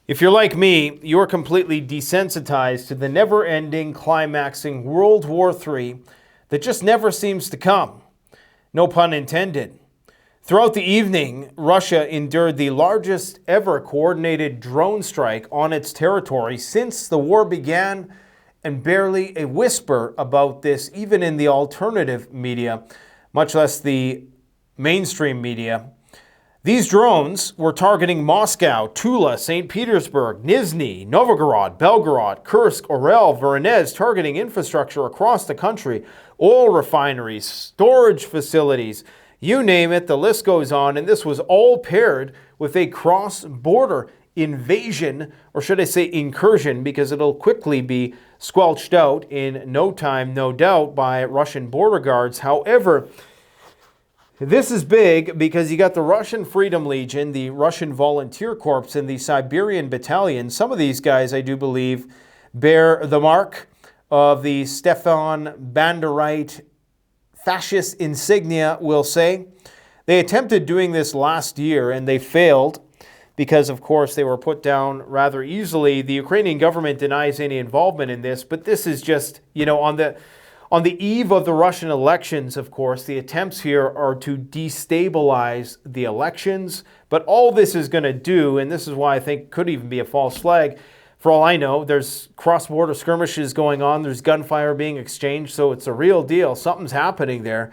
If you're like me, you're completely desensitized to the never-ending, climaxing World War III that just never seems to come. No pun intended. Throughout the evening, Russia endured the largest ever coordinated drone strike on its territory since the war began, and barely a whisper about this even in the alternative media, much less the mainstream media. These drones were targeting Moscow, Tula, St. Petersburg, Nizhny, Novgorod, Belgorod, Kursk, Orel, Voronezh, targeting infrastructure across the country, oil refineries, storage facilities, you name it, the list goes on. And this was all paired with a cross-border invasion, or should I say incursion, because it'll quickly be squelched out in no time, no doubt, by Russian border guards. However, this is big because you got the Russian Freedom Legion, the Russian Volunteer Corps, and the Siberian Battalion. Some of these guys, I do believe, bear the mark of the Stefan Banderite fascist insignia, we'll say. They attempted doing this last year and they failed because, of course, they were put down rather easily. The Ukrainian government denies any involvement in this, but this is just, on the eve of the Russian elections, of course, the attempts here are to destabilize the elections. But all this is going to do, and this is why I think could even be a false flag, for all I know, there's cross-border skirmishes going on, there's gunfire being exchanged, so it's a real deal. Something's happening there.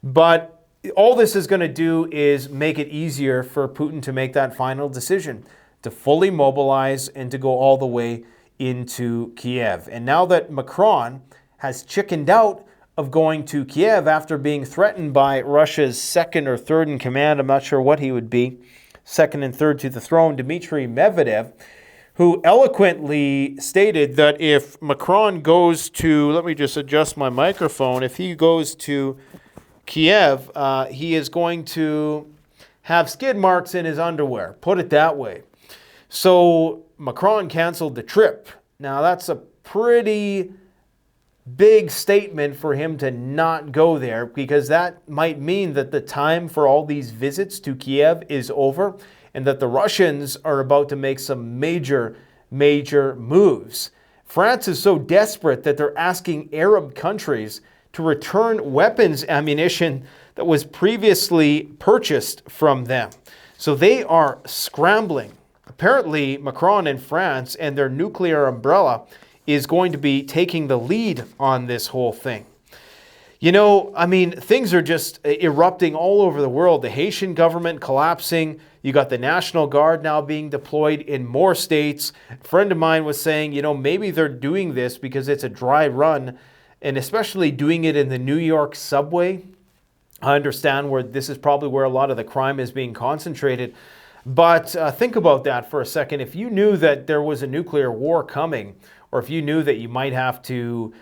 But all this is going to do is make it easier for Putin to make that final decision, to fully mobilize and to go all the way into Kiev. And now that Macron has chickened out of going to Kiev after being threatened by Russia's second or third in command, I'm not sure what he would be, second and third to the throne, Dmitry Medvedev, who eloquently stated that if Macron goes to, let me just adjust my microphone, if he goes to Kiev, he is going to have skid marks in his underwear, put it that way. So Macron canceled the trip. Now that's a pretty big statement for him to not go there, because that might mean that the time for all these visits to Kiev is over and that the Russians are about to make some major moves. France is so desperate that they're asking Arab countries to return weapons ammunition that was previously purchased from them. So they are scrambling. Apparently, Macron in France and their nuclear umbrella is going to be taking the lead on this whole thing. Things are just erupting all over the world. The Haitian government collapsing. You got the National Guard now being deployed in more states. A friend of mine was saying, maybe they're doing this because it's a dry run, and especially doing it in the New York subway. I understand where this is probably where a lot of the crime is being concentrated. But think about that for a second. If you knew that there was a nuclear war coming, or if you knew that you might have to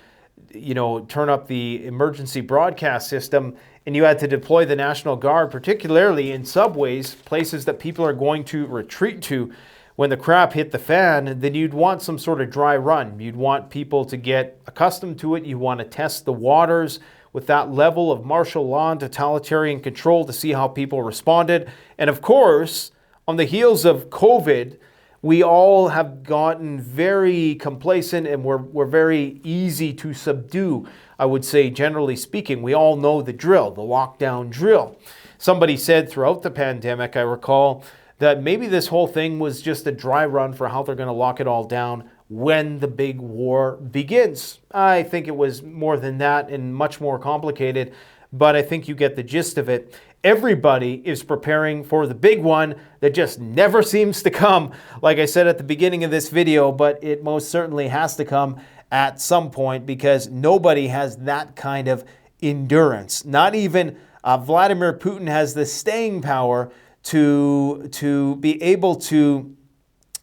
turn up the emergency broadcast system and you had to deploy the National Guard, particularly in subways, places that people are going to retreat to when the crap hit the fan, then you'd want some sort of dry run. You'd want people to get accustomed to it. You want to test the waters with that level of martial law and totalitarian control to see how people responded. And of course, on the heels of COVID, we all have gotten very complacent and we're very easy to subdue, I would say, generally speaking. We all know the drill, the lockdown drill. Somebody said throughout the pandemic, I recall, that maybe this whole thing was just a dry run for how they're going to lock it all down when the big war begins. I think it was more than that and much more complicated, but I think you get the gist of it. Everybody is preparing for the big one that just never seems to come, like I said at the beginning of this video, but it most certainly has to come at some point because nobody has that kind of endurance. Not even Vladimir Putin has the staying power to be able to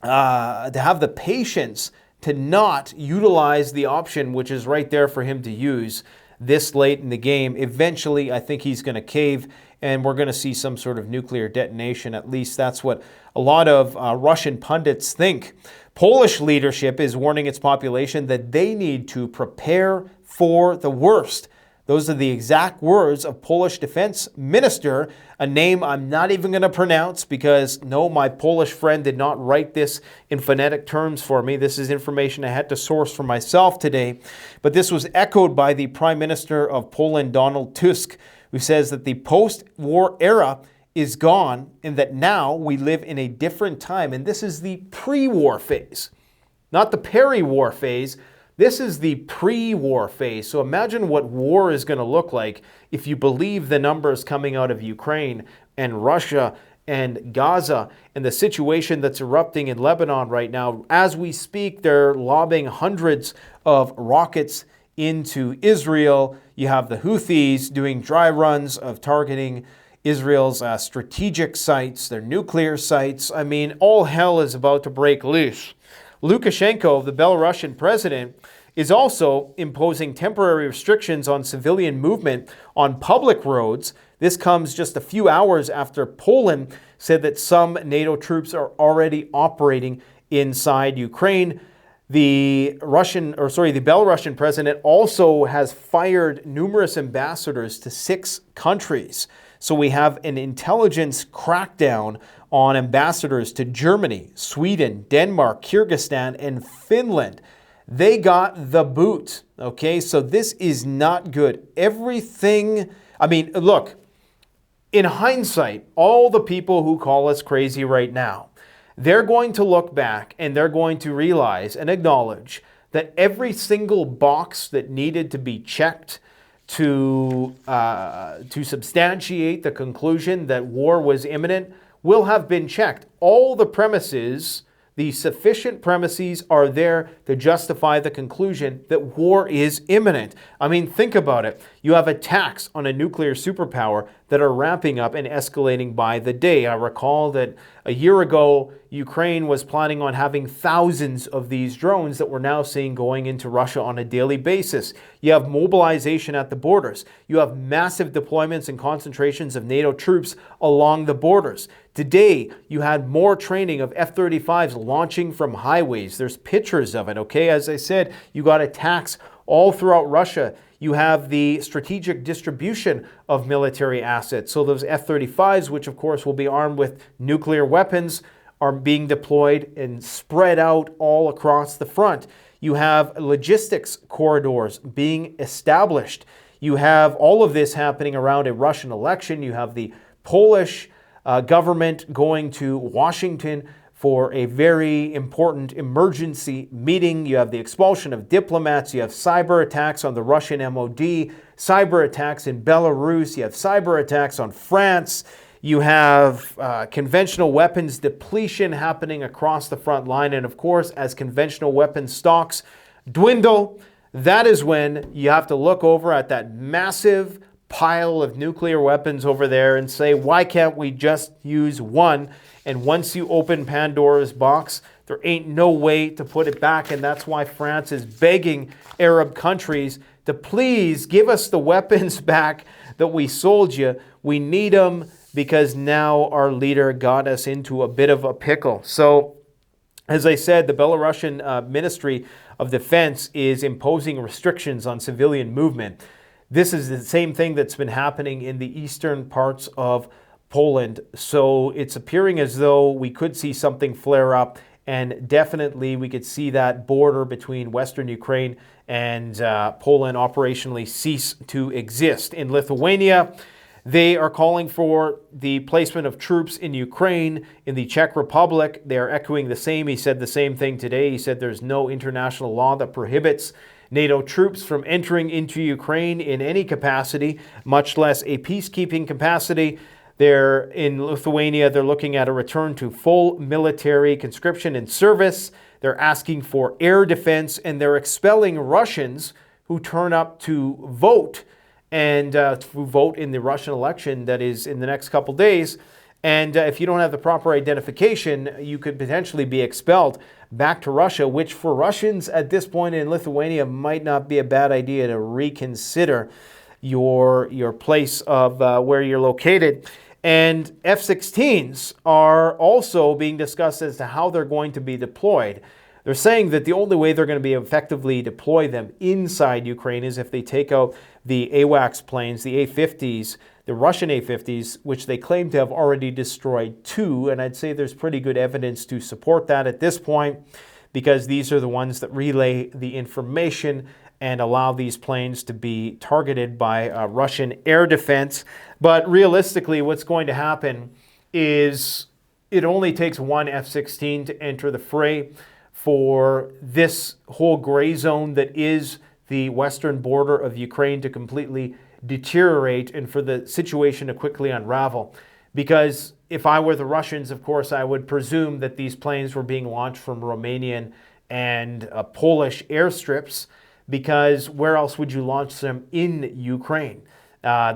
have the patience to not utilize the option which is right there for him to use this late in the game. Eventually, I think he's going to cave and we're going to see some sort of nuclear detonation. At least that's what a lot of Russian pundits think. Polish leadership is warning its population that they need to prepare for the worst Those are the exact words of Polish Defense Minister, a name I'm not even going to pronounce because, no, my Polish friend did not write this in phonetic terms for me. This is information I had to source for myself today. But this was echoed by the Prime Minister of Poland, Donald Tusk, who says that the post-war era is gone and that now we live in a different time. And this is the pre-war phase, not the peri-war phase. This is the pre-war phase. So imagine what war is going to look like if you believe the numbers coming out of Ukraine and Russia and Gaza and the situation that's erupting in Lebanon right now. As we speak, they're lobbing hundreds of rockets into Israel. You have the Houthis doing dry runs of targeting Israel's strategic sites, their nuclear sites. I mean, all hell is about to break loose. Lukashenko, the Belarusian president, is also imposing temporary restrictions on civilian movement on public roads. This comes just a few hours after Poland said that some NATO troops are already operating inside Ukraine. The Belarusian president also has fired numerous ambassadors to 6 countries. So we have an intelligence crackdown on ambassadors to Germany, Sweden, Denmark, Kyrgyzstan, and Finland. They got the boot, okay? So this is not good. Look, in hindsight, all the people who call us crazy right now, they're going to look back and they're going to realize and acknowledge that every single box that needed to be checked to substantiate the conclusion that war was imminent will have been checked. All the premises, the sufficient premises are there to justify the conclusion that war is imminent. I mean, think about it. You have attacks on a nuclear superpower that are ramping up and escalating by the day. I recall that a year ago, Ukraine was planning on having thousands of these drones that we're now seeing going into Russia on a daily basis. You have mobilization at the borders. You have massive deployments and concentrations of NATO troops along the borders. Today, you had more training of F-35s launching from highways. There's pictures of it, okay? As I said, you got attacks all throughout Russia. You have the strategic distribution of military assets. So those F-35s, which of course will be armed with nuclear weapons, are being deployed and spread out all across the front. You have logistics corridors being established. You have all of this happening around a Russian election. You have the Polish government going to Washington for a very important emergency meeting. You have the expulsion of diplomats. You have cyber attacks on the Russian MOD, cyber attacks in Belarus. You have cyber attacks on France. You have conventional weapons depletion happening across the front line. And of course, as conventional weapons stocks dwindle, that is when you have to look over at that massive pile of nuclear weapons over there and say, why can't we just use one? And once you open Pandora's box, there ain't no way to put it back. And that's why France is begging Arab countries to please give us the weapons back that we sold you. We need them because now our leader got us into a bit of a pickle. So, as I said, the Belarusian Ministry of Defense is imposing restrictions on civilian movement. This is the same thing that's been happening in the eastern parts of Poland. So it's appearing as though we could see something flare up, and definitely we could see that border between Western Ukraine and Poland operationally cease to exist. In Lithuania, they are calling for the placement of troops in Ukraine. In the Czech Republic, they are echoing the same. He said the same thing today. He said there's no international law that prohibits NATO troops from entering into Ukraine in any capacity, much less a peacekeeping capacity. They're in Lithuania, they're looking at a return to full military conscription and service. They're asking for air defense, and they're expelling Russians who turn up to vote and vote in the Russian election that is in the next couple days. And if you don't have the proper identification, you could potentially be expelled back to Russia, which for Russians at this point in Lithuania might not be a bad idea to reconsider your place of where you're located. And F-16s are also being discussed as to how they're going to be deployed. They're saying that the only way they're going to be effectively deploy them inside Ukraine is if they take out the AWACS planes, the A-50s, the Russian A-50s, which they claim to have already destroyed 2. And I'd say there's pretty good evidence to support that at this point, because these are the ones that relay the information and allow these planes to be targeted by Russian air defense. But realistically, what's going to happen is it only takes one F-16 to enter the fray for this whole gray zone that is the western border of Ukraine to completely deteriorate and for the situation to quickly unravel. Because if I were the Russians, of course, I would presume that these planes were being launched from Romanian and Polish airstrips, because where else would you launch them in Ukraine?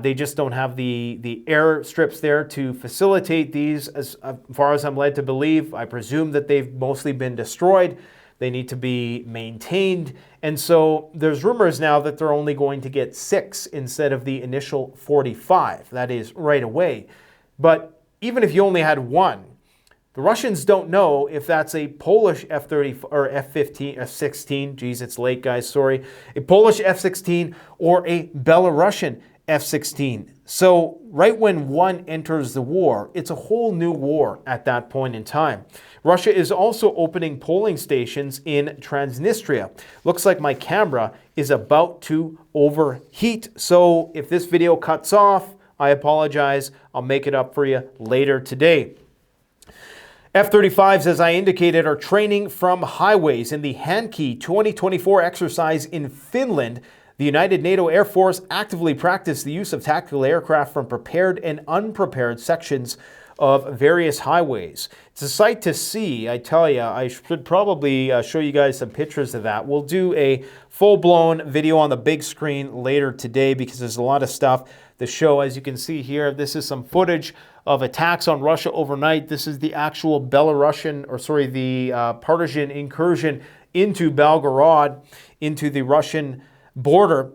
They just don't have the airstrips there to facilitate these, as far as I'm led to believe. I presume that they've mostly been destroyed. They need to be maintained. And so there's rumors now that they're only going to get 6 instead of the initial 45. That is right away. But even if you only had 1, the Russians don't know if that's a Polish F-30 or F-15, F-16. Geez, it's late, guys. Sorry. A Polish F-16 or a Belarusian F-16. So right when one enters the war, it's a whole new war at that point in time. Russia is also opening polling stations in Transnistria. Looks like my camera is about to overheat. So if this video cuts off, I apologize. I'll make it up for you later today. F-35s, as I indicated, are training from highways in the Hanki 2024 exercise in Finland. The United NATO Air Force actively practiced the use of tactical aircraft from prepared and unprepared sections of various highways. It's a sight to see, I tell you. I should probably show you guys some pictures of that. We'll do a full-blown video on the big screen later today because there's a lot of stuff to show. As you can see here, this is some footage of attacks on Russia overnight. This is the actual partisan incursion into Belgorod, into the Russian border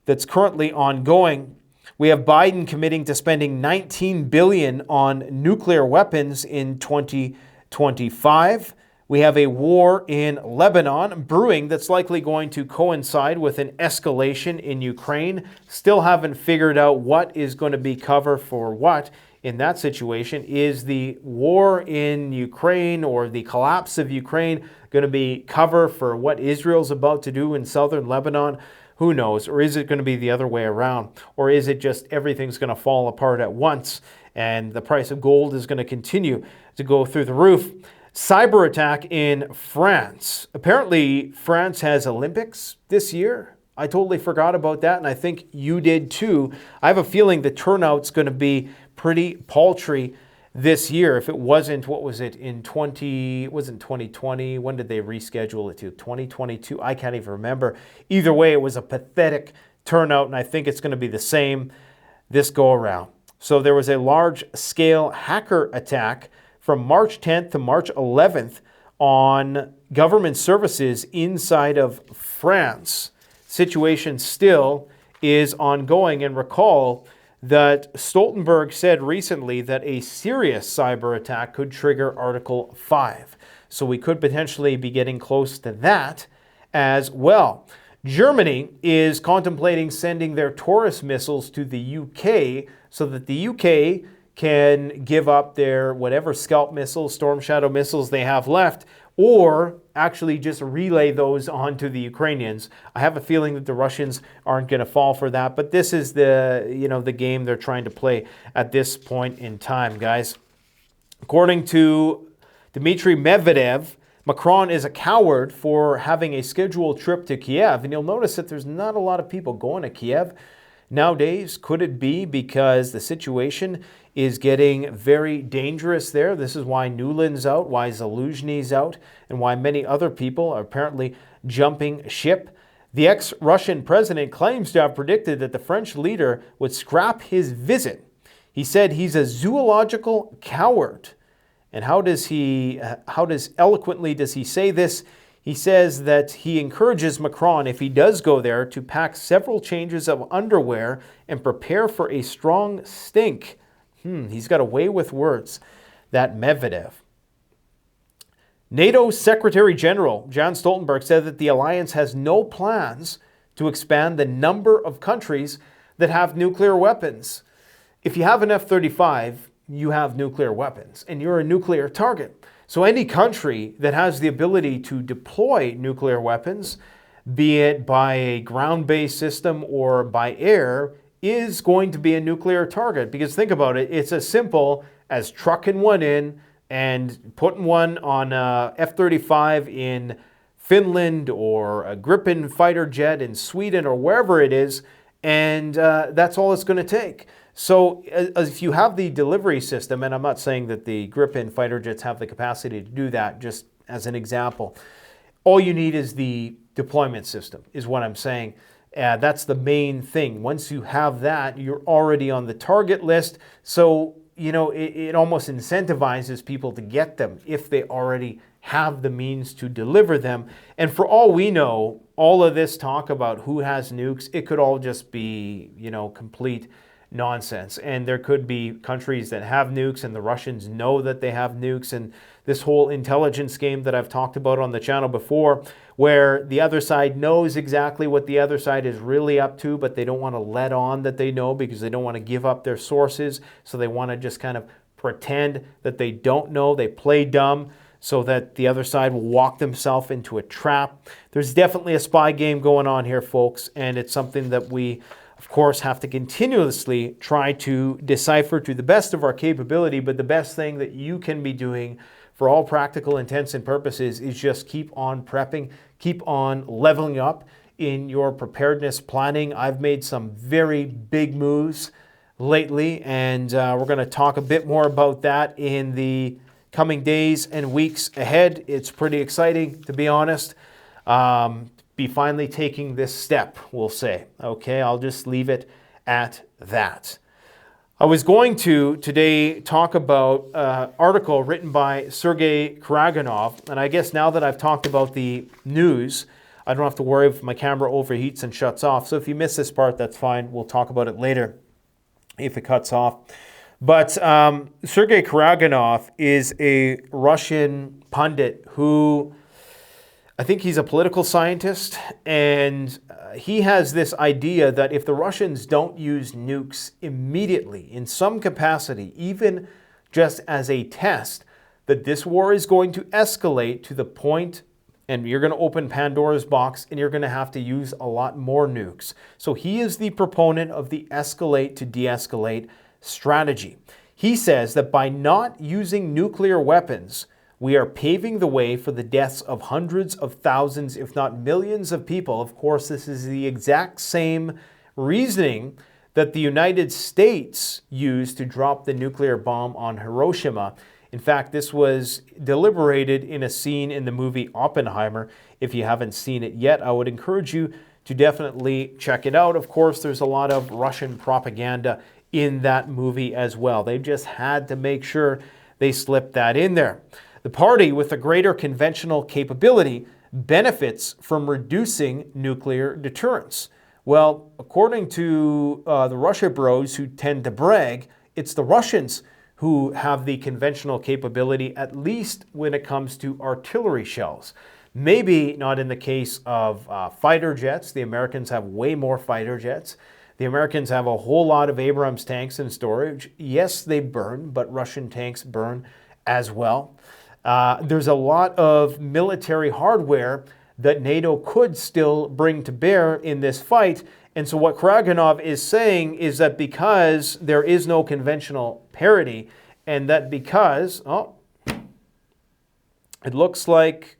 that's currently ongoing. We have Biden committing to spending $19 billion on nuclear weapons in 2025. We have a war in Lebanon brewing that's likely going to coincide with an escalation in Ukraine. Still haven't figured out what is going to be cover for what in that situation. Is the war in Ukraine or the collapse of Ukraine going to be cover for what Israel's about to do in southern Lebanon? Who knows? Or is it going to be the other way around? Or is it just everything's going to fall apart at once and the price of gold is going to continue to go through the roof? Cyber attack in France. Apparently, France has Olympics this year. I totally forgot about that, and I think you did too. I have a feeling the turnout's going to be pretty paltry this year. If it wasn't, what was it, in 2020? When did they reschedule it to? 2022? I can't even remember. Either way, it was a pathetic turnout, and I think it's going to be the same this go around. So there was a large-scale hacker attack from March 10th to March 11th on government services inside of France. Situation still is ongoing, and recall that Stoltenberg said recently that a serious cyber attack could trigger Article 5. So we could potentially be getting close to that as well. Germany is contemplating sending their Taurus missiles to the UK so that the UK can give up their whatever Scalp missiles, Storm Shadow missiles they have left, or actually just relay those onto the Ukrainians. I have a feeling that the Russians aren't going to fall for that, but this is the game they're trying to play at this point in time, guys. According to Dmitry Medvedev, Macron is a coward for having a scheduled trip to Kiev, and you'll notice that there's not a lot of people going to Kiev nowadays. Could it be because the situation is getting very dangerous there? This is why Nuland's out, why Zaluzhny's out, and why many other people are apparently jumping ship. The ex-Russian president claims to have predicted that the French leader would scrap his visit. He said he's a zoological coward. And how eloquently does he say this? He says that he encourages Macron, if he does go there, to pack several changes of underwear and prepare for a strong stink. He's got a way with words, that Medvedev. NATO Secretary General John Stoltenberg said that the alliance has no plans to expand the number of countries that have nuclear weapons. If you have an F-35, you have nuclear weapons, and you're a nuclear target. So any country that has the ability to deploy nuclear weapons, be it by a ground-based system or by air, is going to be a nuclear target. Because think about it, it's as simple as trucking one in and putting one on a F-35 in Finland or a Gripen fighter jet in Sweden or wherever it is, and that's all it's going to take. So if you have the delivery system, and I'm not saying that the Gripen fighter jets have the capacity to do that, just as an example, all you need is the deployment system, is what I'm saying. That's the main thing. Once you have that, you're already on the target list. So, you know, it almost incentivizes people to get them if they already have the means to deliver them. And for all we know, all of this talk about who has nukes, it could all just be, you know, complete nonsense. And there could be countries that have nukes and the Russians know that they have nukes, and this whole intelligence game that I've talked about on the channel before, where the other side knows exactly what the other side is really up to, but they don't want to let on that they know because they don't want to give up their sources. So they want to just kind of pretend that they don't know. They play dumb so that the other side will walk themselves into a trap. There's definitely a spy game going on here, folks, and it's something that we, of course, have to continuously try to decipher to the best of our capability. But the best thing that you can be doing for all practical intents and purposes is just keep on prepping, keep on leveling up in your preparedness planning. I've made some very big moves lately, and we're going to talk a bit more about that in the coming days and weeks ahead. It's pretty exciting, to be honest. Be finally taking this step, we'll say. Okay, I'll just leave it at that. I was going to today talk about an article written by Sergei Karaganov, and I guess now that I've talked about the news, I don't have to worry if my camera overheats and shuts off. So if you miss this part, that's fine. We'll talk about it later if it cuts off. But Sergei Karaganov is a Russian pundit who, I think he's a political scientist, and he has this idea that if the Russians don't use nukes immediately in some capacity, even just as a test, that this war is going to escalate to the point, and you're going to open Pandora's box, and you're going to have to use a lot more nukes. So he is the proponent of the escalate to de-escalate strategy. He says that by not using nuclear weapons, we are paving the way for the deaths of hundreds of thousands, if not millions of people. Of course, this is the exact same reasoning that the United States used to drop the nuclear bomb on Hiroshima. In fact, this was deliberated in a scene in the movie Oppenheimer. If you haven't seen it yet, I would encourage you to definitely check it out. Of course, there's a lot of Russian propaganda in that movie as well. They just had to make sure they slipped that in there. The party with a greater conventional capability benefits from reducing nuclear deterrence. Well, according to the Russia bros who tend to brag, it's the Russians who have the conventional capability, at least when it comes to artillery shells. Maybe not in the case of fighter jets. The Americans have way more fighter jets. The Americans have a whole lot of Abrams tanks in storage. Yes, they burn, but Russian tanks burn as well. There's a lot of military hardware that NATO could still bring to bear in this fight. And so what Karaganov is saying is that because there is no conventional parity, and that because, it looks like